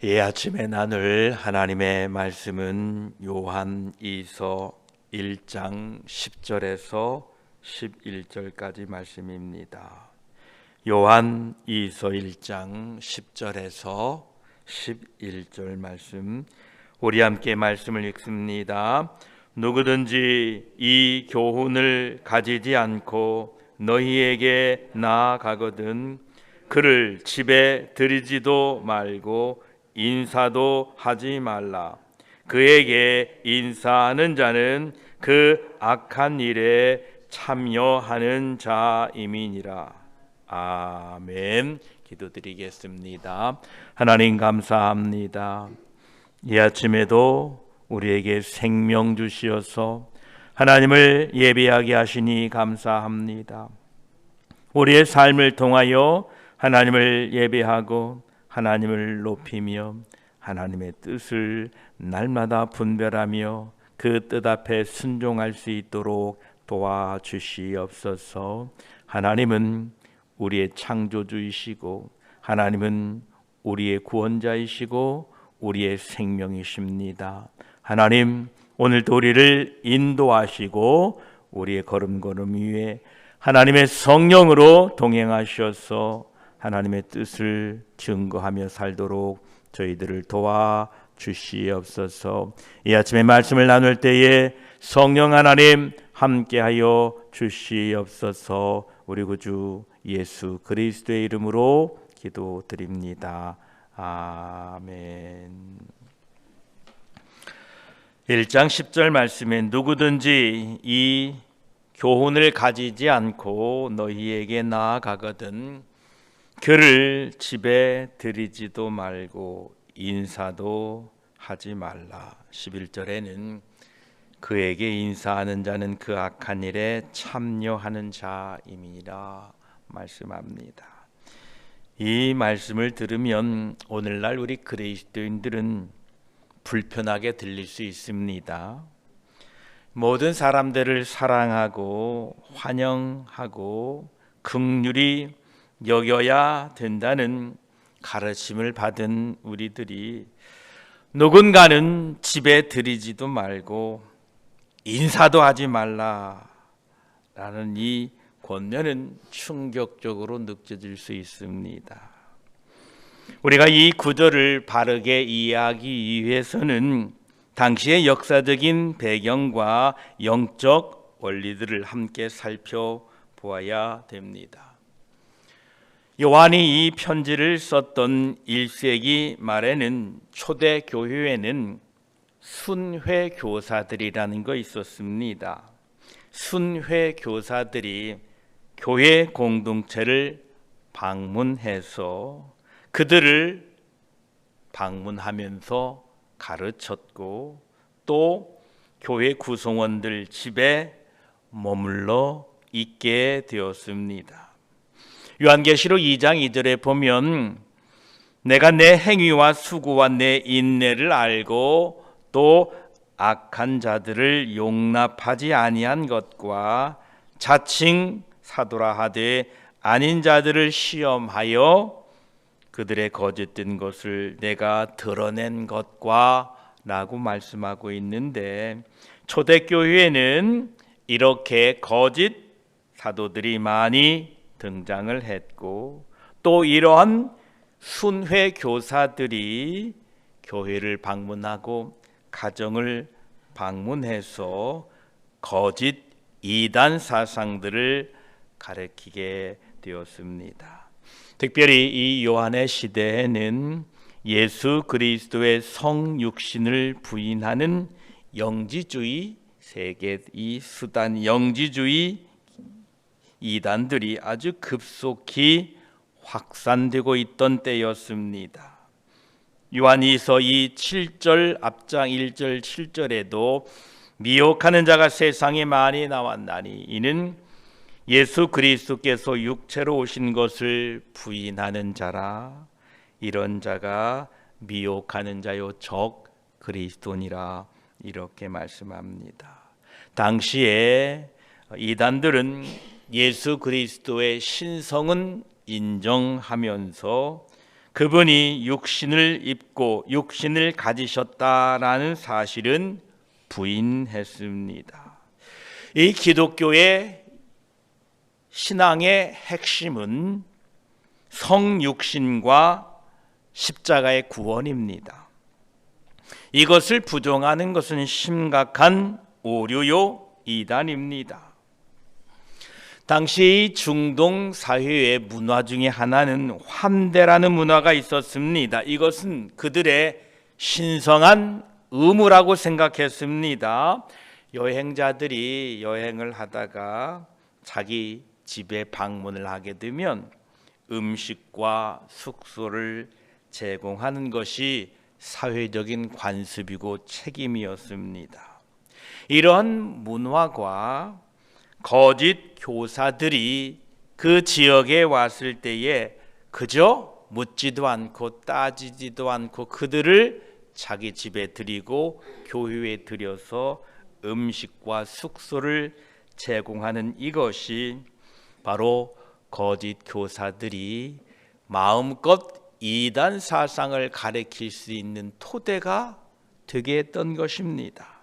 이 아침에 나눌 하나님의 말씀은 요한 2서 1장 10절에서 11절까지 말씀입니다. 요한 2서 1장 10절에서 11절 말씀, 우리 함께 말씀을 읽습니다. 누구든지 이 교훈을 가지지 않고 너희에게 나아가거든 그를 집에 들이지도 말고 인사도 하지 말라. 그에게 인사하는 자는 그 악한 일에 참여하는 자임이니라. 아멘. 기도드리겠습니다. 하나님 감사합니다. 이 아침에도 우리에게 생명 주시어서 하나님을 예배하게 하시니 감사합니다. 우리의 삶을 통하여 하나님을 예배하고 하나님을 높이며 하나님의 뜻을 날마다 분별하며 그 뜻 앞에 순종할 수 있도록 도와주시옵소서. 하나님은 우리의 창조주이시고 하나님은 우리의 구원자이시고 우리의 생명이십니다. 하나님, 오늘도 우리를 인도하시고 우리의 걸음걸음 위에 하나님의 성령으로 동행하셔서 하나님의 뜻을 증거하며 살도록 저희들을 도와주시옵소서. 이 아침에 말씀을 나눌 때에 성령 하나님 함께하여 주시옵소서. 우리 구주 예수 그리스도의 이름으로 기도드립니다. 아멘. 1장 10절 말씀에 누구든지 이 교훈을 가지지 않고 너희에게 나아가거든 그를 집에 들이지도 말고 인사도 하지 말라. 11절에는 그에게 인사하는 자는 그 악한 일에 참여하는 자임이라 말씀합니다. 이 말씀을 들으면 오늘날 우리 그리스도인들은 불편하게 들릴 수 있습니다. 모든 사람들을 사랑하고 환영하고 긍휼히 여겨야 된다는 가르침을 받은 우리들이 누군가는 집에 들이지도 말고 인사도 하지 말라라는 이 권면은 충격적으로 느껴질 수 있습니다. 우리가 이 구절을 바르게 이해하기 위해서는 당시의 역사적인 배경과 영적 원리들을 함께 살펴보아야 됩니다. 요한이 이 편지를 썼던 1세기 말에는 초대 교회에는 순회 교사들이라는 거 있었습니다. 순회 교사들이 교회 공동체를 방문해서 그들을 방문하면서 가르쳤고 또 교회 구성원들 집에 머물러 있게 되었습니다. 요한계시록 2장 2절에 보면 내가 내 행위와 수고와 내 인내를 알고 또 악한 자들을 용납하지 아니한 것과 자칭 사도라 하되 아닌 자들을 시험하여 그들의 거짓된 것을 내가 드러낸 것과 라고 말씀하고 있는데 초대교회에는 이렇게 거짓 사도들이 많이 등장을 했고 또 이러한 순회 교사들이 교회를 방문하고 가정을 방문해서 거짓 이단 사상들을 가르치게 되었습니다. 특별히 이 요한의 시대에는 예수 그리스도의 성육신을 부인하는 영지주의 세계 이 수단 영지주의 이단들이 아주 급속히 확산되고 있던 때였습니다. 요한이서 이 7절 앞장 1절 7절에도 미혹하는 자가 세상에 많이 나왔나니 이는 예수 그리스도께서 육체로 오신 것을 부인하는 자라. 이런 자가 미혹하는 자요 적 그리스도니라 이렇게 말씀합니다. 당시에 이단들은 예수 그리스도의 신성은 인정하면서 그분이 육신을 입고 육신을 가지셨다라는 사실은 부인했습니다. 이 기독교의 신앙의 핵심은 성육신과 십자가의 구원입니다. 이것을 부정하는 것은 심각한 오류요 이단입니다. 당시 중동 사회의 문화 중에 하나는 환대라는 문화가 있었습니다. 이것은 그들의 신성한 의무라고 생각했습니다. 여행자들이 여행을 하다가 자기 집에 방문을 하게 되면 음식과 숙소를 제공하는 것이 사회적인 관습이고 책임이었습니다. 이러한 문화과 거짓 교사들이 그 지역에 왔을 때에 그저 묻지도 않고 따지지도 않고 그들을 자기 집에 들이고 교회에 들여서 음식과 숙소를 제공하는 이것이 바로 거짓 교사들이 마음껏 이단 사상을 가리킬 수 있는 토대가 되게 했던 것입니다.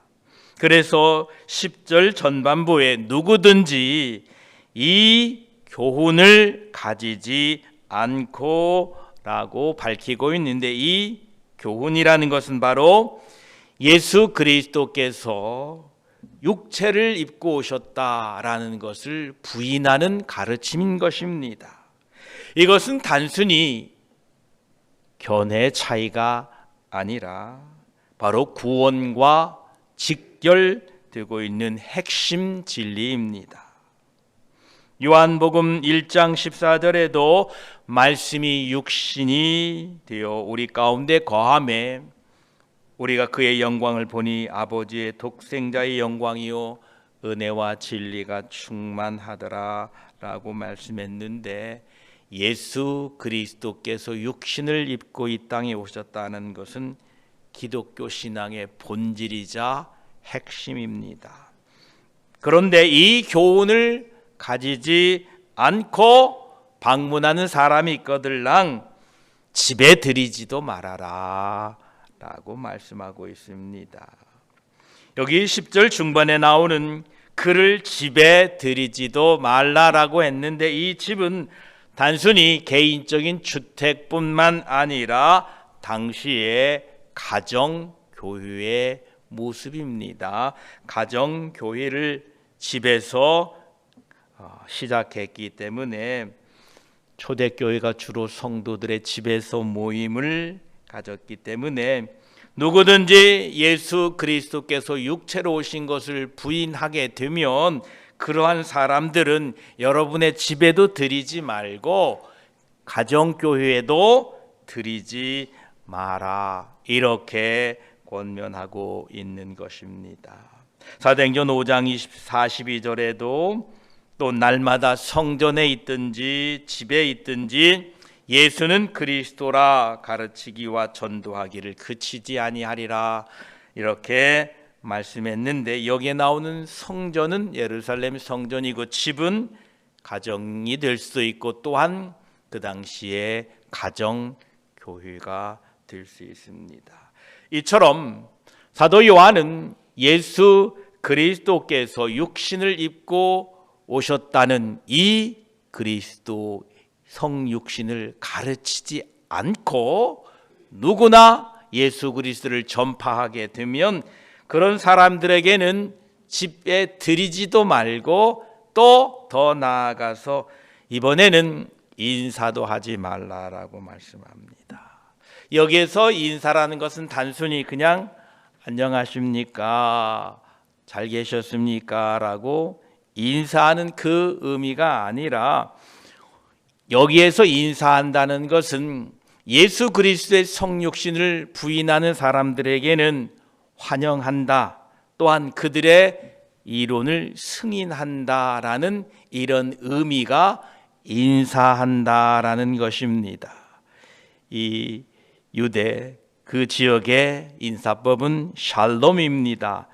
그래서 10절 전반부에 누구든지 이 교훈을 가지지 않고 라고 밝히고 있는데, 이 교훈이라는 것은 바로 예수 그리스도께서 육체를 입고 오셨다라는 것을 부인하는 가르침인 것입니다. 이것은 단순히 견해 차이가 아니라 바로 구원과 직결되고 있는 핵심 진리입니다. 요한복음 1장 14절에도 말씀이 육신이 되어 우리 가운데 거하매 우리가 그의 영광을 보니 아버지의 독생자의 영광이요 은혜와 진리가 충만하더라 라고 말씀했는데, 예수 그리스도께서 육신을 입고 이 땅에 오셨다는 것은 기독교 신앙의 본질이자 핵심입니다. 그런데 이 교훈을 가지지 않고 방문하는 사람이 있거들랑 집에 들이지도 말아라 라고 말씀하고 있습니다. 여기 10절 중반에 나오는 그를 집에 들이지도 말라라고 했는데, 이 집은 단순히 개인적인 주택뿐만 아니라 당시의 가정교회의 모습입니다. 가정교회를 집에서 시작했기 때문에 초대교회가 주로 성도들의 집에서 모임을 가졌기 때문에 누구든지 예수 그리스도께서 육체로 오신 것을 부인하게 되면 그러한 사람들은 여러분의 집에도 들이지 말고 가정교회에도 들이지 마라, 이렇게 권면하고 있는 것입니다. 사도행전 5장 42절에도 또 날마다 성전에 있든지 집에 있든지 예수는 그리스도라 가르치기와 전도하기를 그치지 아니하리라, 이렇게 말씀했는데, 여기에 나오는 성전은 예루살렘 성전이고 집은 가정이 될 수도 있고 또한 그 당시에 가정교회가 될 수 있습니다. 이처럼 사도 요한은 예수 그리스도께서 육신을 입고 오셨다는 이 그리스도 성육신을 가르치지 않고 누구나 예수 그리스도를 전파하게 되면 그런 사람들에게는 집에 들이지도 말고 또 더 나아가서 이번에는 인사도 하지 말라라고 말씀합니다. 여기에서 인사라는 것은 단순히 그냥 안녕하십니까, 잘 계셨습니까 라고 인사하는 그 의미가 아니라, 여기에서 인사한다는 것은 예수 그리스도의 성육신을 부인하는 사람들에게는 환영한다, 또한 그들의 이론을 승인한다라는 이런 의미가 인사한다라는 것입니다. 이 유대 그 지역의 인사법은 샬롬입니다.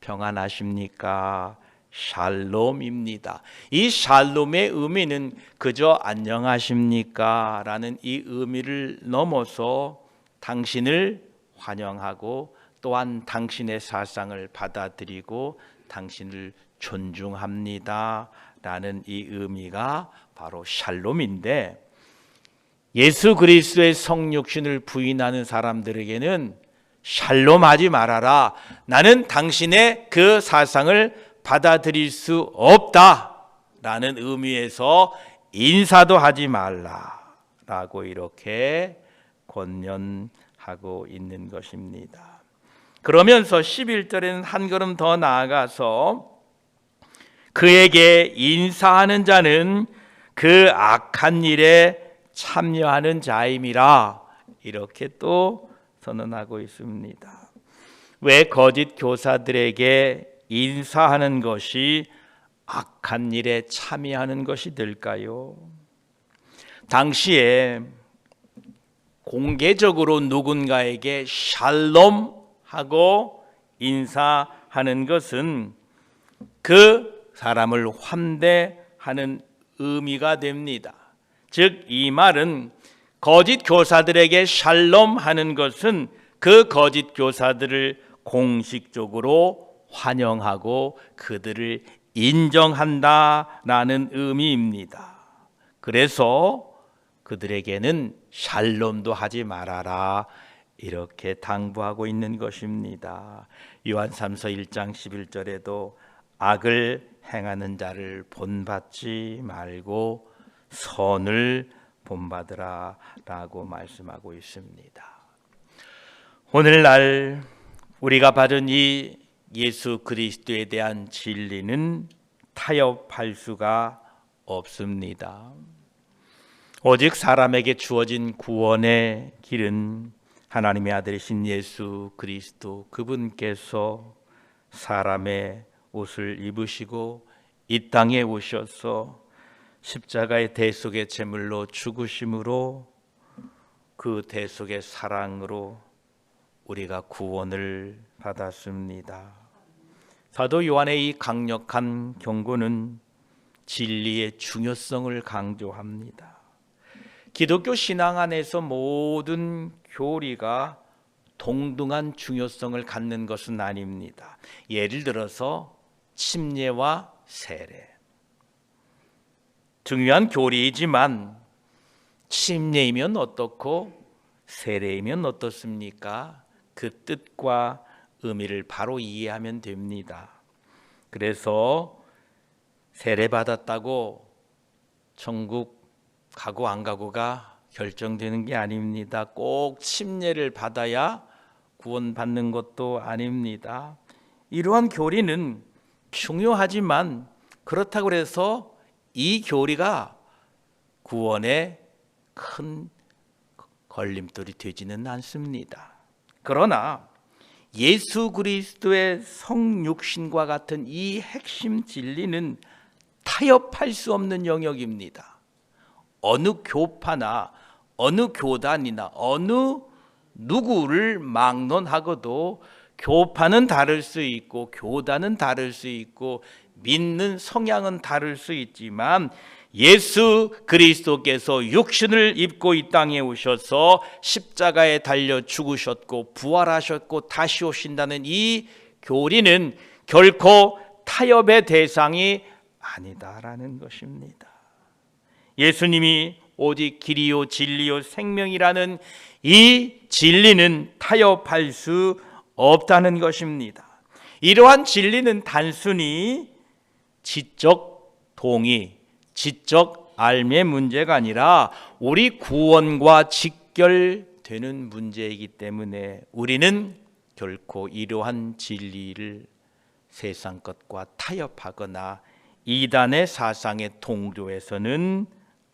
평안하십니까? 샬롬입니다. 이 샬롬의 의미는 그저 안녕하십니까 라는 이 의미를 넘어서 당신을 환영하고 또한 당신의 사상을 받아들이고 당신을 존중합니다 라는 이 의미가 바로 샬롬인데, 예수 그리스도의 성육신을 부인하는 사람들에게는 샬롬하지 말아라, 나는 당신의 그 사상을 받아들일 수 없다라는 의미에서 인사도 하지 말라라고 이렇게 권면하고 있는 것입니다. 그러면서 11절에는 한 걸음 더 나아가서 그에게 인사하는 자는 그 악한 일에 참여하는 자임이라 이렇게 또 선언하고 있습니다. 왜 거짓 교사들에게 인사하는 것이 악한 일에 참여하는 것이 될까요? 당시에 공개적으로 누군가에게 샬롬하고 인사하는 것은 그 사람을 환대하는 의미가 됩니다. 즉 이 말은 거짓 교사들에게 샬롬하는 것은 그 거짓 교사들을 공식적으로 환영하고 그들을 인정한다라는 의미입니다. 그래서 그들에게는 샬롬도 하지 말아라 이렇게 당부하고 있는 것입니다. 요한 3서 1장 11절에도 악을 행하는 자를 본받지 말고 선을 본받으라 라고 말씀하고 있습니다. 오늘날 우리가 받은 이 예수 그리스도에 대한 진리는 타협할 수가 없습니다. 오직 사람에게 주어진 구원의 길은 하나님의 아들이신 예수 그리스도 그분께서 사람의 옷을 입으시고 이 땅에 오셔서 십자가의 대속의 제물로 죽으심으로 그 대속의 사랑으로 우리가 구원을 받았습니다. 사도 요한의 이 강력한 경고는 진리의 중요성을 강조합니다. 기독교 신앙 안에서 모든 교리가 동등한 중요성을 갖는 것은 아닙니다. 예를 들어서 침례와 세례, 중요한 교리이지만 침례이면 어떻고 세례이면 어떻습니까? 그 뜻과 의미를 바로 이해하면 됩니다. 그래서 세례 받았다고 천국 가고 안 가고가 결정되는 게 아닙니다. 꼭 침례를 받아야 구원받는 것도 아닙니다. 이러한 교리는 중요하지만 그렇다고 해서 이 교리가 구원에 큰 걸림돌이 되지는 않습니다. 그러나 예수 그리스도의 성육신과 같은 이 핵심 진리는 타협할 수 없는 영역입니다. 어느 교파나 어느 교단이나 어느 누구를 막론하고도 교파는 다를 수 있고 교단은 다를 수 있고 믿는 성향은 다를 수 있지만 예수 그리스도께서 육신을 입고 이 땅에 오셔서 십자가에 달려 죽으셨고 부활하셨고 다시 오신다는 이 교리는 결코 타협의 대상이 아니다라는 것입니다. 예수님이 오직 길이요 진리요 생명이라는 이 진리는 타협할 수 없다는 것입니다. 이러한 진리는 단순히 지적 동의, 지적 알미의 문제가 아니라 우리 구원과 직결되는 문제이기 때문에 우리는 결코 이러한 진리를 세상 것과 타협하거나 이단의 사상에 동조해서는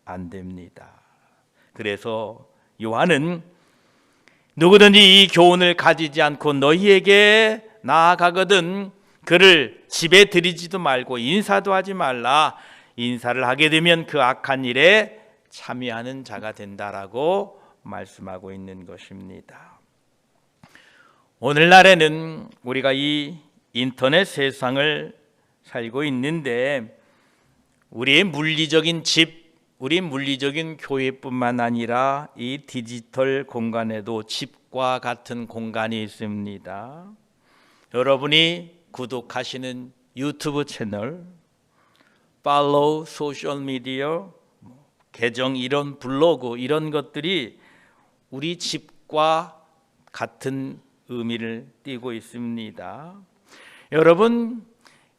안 됩니다. 그래서 요한은 누구든지 이 교훈을 가지지 않고 너희에게 나아가거든 그를 집에 들이지도 말고 인사도 하지 말라. 인사를 하게 되면 그 악한 일에 참여하는 자가 된다라고 말씀하고 있는 것입니다. 오늘날에는 우리가 이 인터넷 세상을 살고 있는데 우리의 물리적인 집, 우리 물리적인 교회뿐만 아니라 이 디지털 공간에도 집과 같은 공간이 있습니다. 여러분이 구독하시는 유튜브 채널, 팔로우 소셜 미디어, 계정, 이런 블로그, 이런 것들이 우리 집과 같은 의미를 띠고 있습니다. 여러분,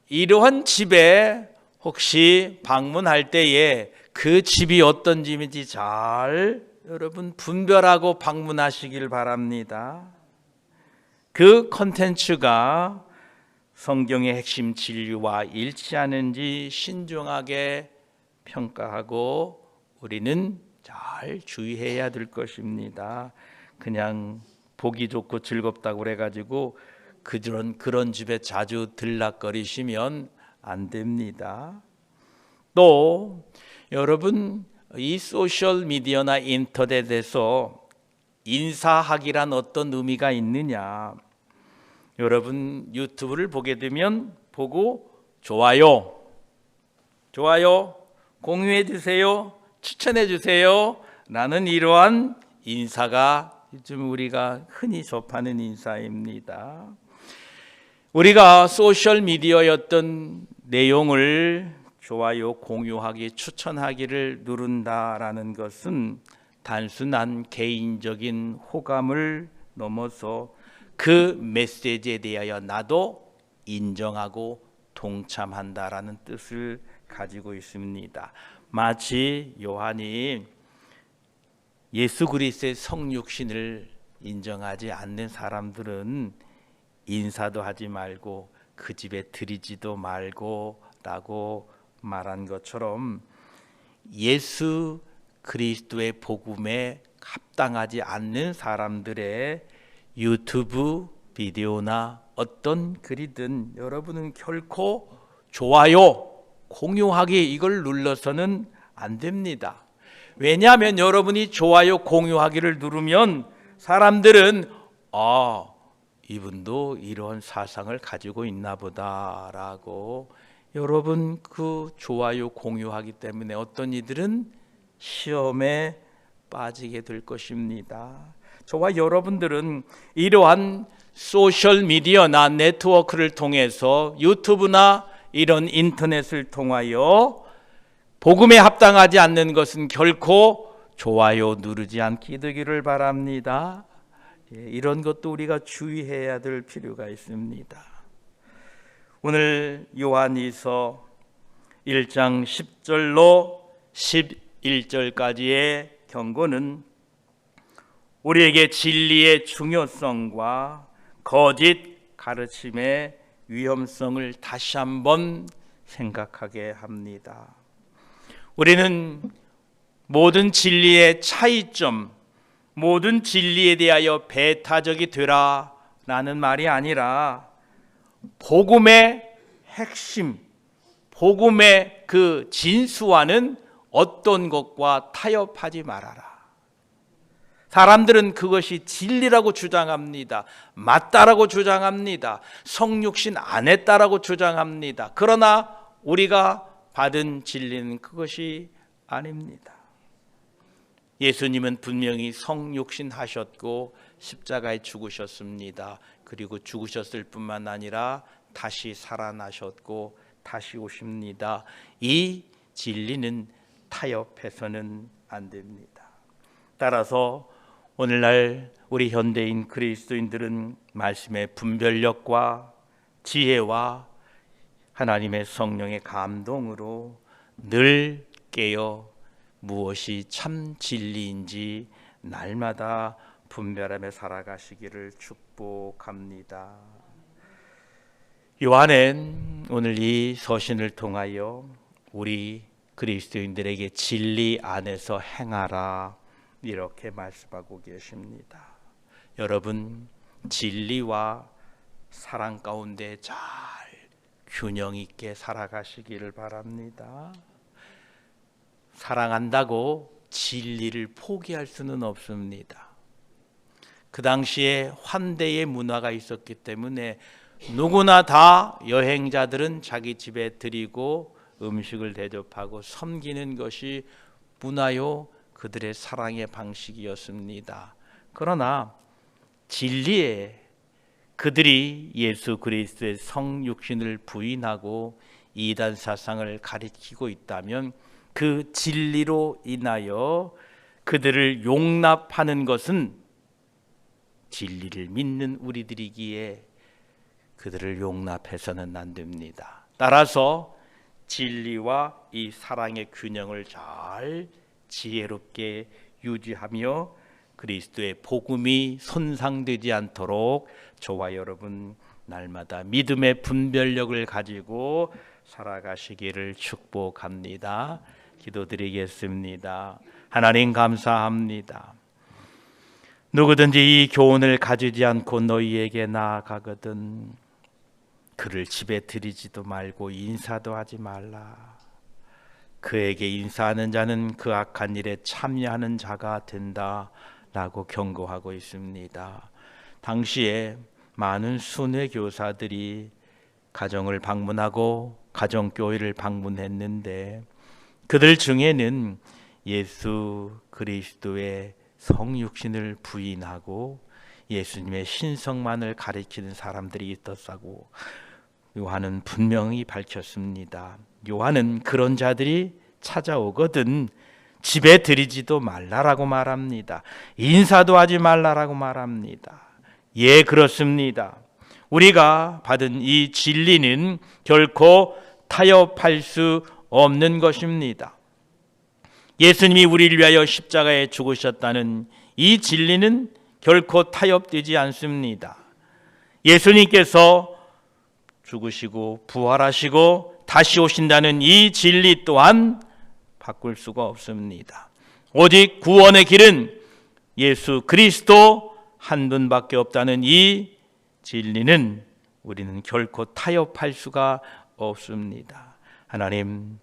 이러한 집에 혹시 방문할 때에 그 집이 어떤 집인지 잘 여러분 분별하고 방문하시길 바랍니다. 그 콘텐츠가 성경의 핵심 진리와 일치하는지 신중하게 평가하고 우리는 잘 주의해야 될 것입니다. 그냥 보기 좋고 즐겁다고 그래가지고 그런 집에 자주 들락거리시면 안 됩니다. 또 여러분, 이 소셜 미디어나 인터넷에서 인사하기란 어떤 의미가 있느냐? 여러분 유튜브를 보게 되면 보고 좋아요, 공유해 주세요, 추천해 주세요 라는 이러한 인사가 요즘 우리가 흔히 접하는 인사입니다. 우리가 소셜 미디어의 어떤 내용을 좋아요, 공유하기, 추천하기를 누른다라는 것은 단순한 개인적인 호감을 넘어서 그 메시지에 대하여 나도 인정하고 동참한다라는 뜻을 가지고 있습니다. 마치 요한이 예수 그리스도의 성육신을 인정하지 않는 사람들은 인사도 하지 말고 그 집에 들이지도 말고 라고 말한 것처럼 예수 그리스도의 복음에 합당하지 않는 사람들의 유튜브 비디오나 어떤 글이든 여러분은 결코 좋아요, 공유하기 이걸 눌러서는 안 됩니다. 왜냐하면 여러분이 좋아요, 공유하기를 누르면 사람들은 이분도 이런 사상을 가지고 있나 보다라고 여러분 그 좋아요, 공유하기 때문에 어떤 이들은 시험에 빠지게 될 것입니다. 저와 여러분들은 이러한 소셜 미디어나 네트워크를 통해서 유튜브나 이런 인터넷을 통하여 복음에 합당하지 않는 것은 결코 좋아요 누르지 않게 되기를 바랍니다. 이런 것도 우리가 주의해야 될 필요가 있습니다. 오늘 요한일서 1장 10절로 11절까지의 경고는 우리에게 진리의 중요성과 거짓 가르침의 위험성을 다시 한번 생각하게 합니다. 우리는 모든 진리의 차이점, 모든 진리에 대하여 배타적이 되라 라는 말이 아니라 복음의 핵심, 복음의 그 진수와는 어떤 것과 타협하지 말아라. 사람들은 그것이 진리라고 주장합니다. 맞다라고 주장합니다. 성육신 안 했다라고 주장합니다. 그러나 우리가 받은 진리는 그것이 아닙니다. 예수님은 분명히 성육신 하셨고 십자가에 죽으셨습니다. 그리고 죽으셨을 뿐만 아니라 다시 살아나셨고 다시 오십니다. 이 진리는 타협해서는 안 됩니다. 따라서 오늘날 우리 현대인 그리스도인들은 말씀의 분별력과 지혜와 하나님의 성령의 감동으로 늘 깨어 무엇이 참 진리인지 날마다 분별하며 살아가시기를 축복합니다. 요한은 오늘 이 서신을 통하여 우리 그리스도인들에게 진리 안에서 행하라 이렇게 말씀하고 계십니다. 여러분, 진리와 사랑 가운데 잘 균형 있게 살아가시기를 바랍니다. 사랑한다고 진리를 포기할 수는 없습니다. 그 당시에 환대의 문화가 있었기 때문에 누구나 다 여행자들은 자기 집에 들이고 음식을 대접하고 섬기는 것이 문화요 그들의 사랑의 방식이었습니다. 그러나 진리에 그들이 예수 그리스도의 성육신을 부인하고 이단 사상을 가리키고 있다면 그 진리로 인하여 그들을 용납하는 것은 진리를 믿는 우리들이기에 그들을 용납해서는 안 됩니다. 따라서 진리와 이 사랑의 균형을 잘 지혜롭게 유지하며 그리스도의 복음이 손상되지 않도록 저와 여러분 날마다 믿음의 분별력을 가지고 살아가시기를 축복합니다. 기도드리겠습니다. 하나님 감사합니다. 누구든지 이 교훈을 가지지 않고 너희에게 나아가거든 그를 집에 들이지도 말고 인사도 하지 말라. 그에게 인사하는 자는 그 악한 일에 참여하는 자가 된다라고 경고하고 있습니다. 당시에 많은 순회 교사들이 가정을 방문하고 가정교회를 방문했는데 그들 중에는 예수 그리스도의 성육신을 부인하고 예수님의 신성만을 가리키는 사람들이 있었다고 요한은 분명히 밝혔습니다. 요한은 그런 자들이 찾아오거든 집에 들이지도 말라라고 말합니다. 인사도 하지 말라라고 말합니다. 예, 그렇습니다. 우리가 받은 이 진리는 결코 타협할 수 없는 것입니다. 예수님이 우리를 위하여 십자가에 죽으셨다는 이 진리는 결코 타협되지 않습니다. 예수님께서 죽으시고 부활하시고 다시 오신다는 이 진리 또한 바꿀 수가 없습니다. 오직 구원의 길은 예수 그리스도 한 분밖에 없다는 이 진리는 우리는 결코 타협할 수가 없습니다. 하나님,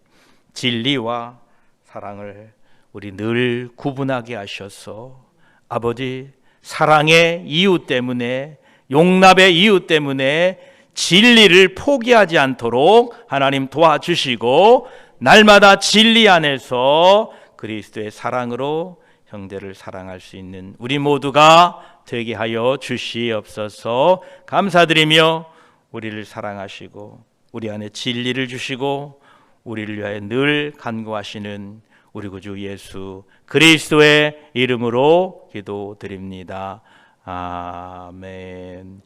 진리와 사랑을 우리 늘 구분하게 하셔서 아버지 사랑의 이유 때문에 용납의 이유 때문에 진리를 포기하지 않도록 하나님 도와주시고 날마다 진리 안에서 그리스도의 사랑으로 형제를 사랑할 수 있는 우리 모두가 되게 하여 주시옵소서. 감사드리며 우리를 사랑하시고 우리 안에 진리를 주시고 우리를 위하여 늘 간구하시는 우리 구주 예수 그리스도의 이름으로 기도드립니다. 아멘.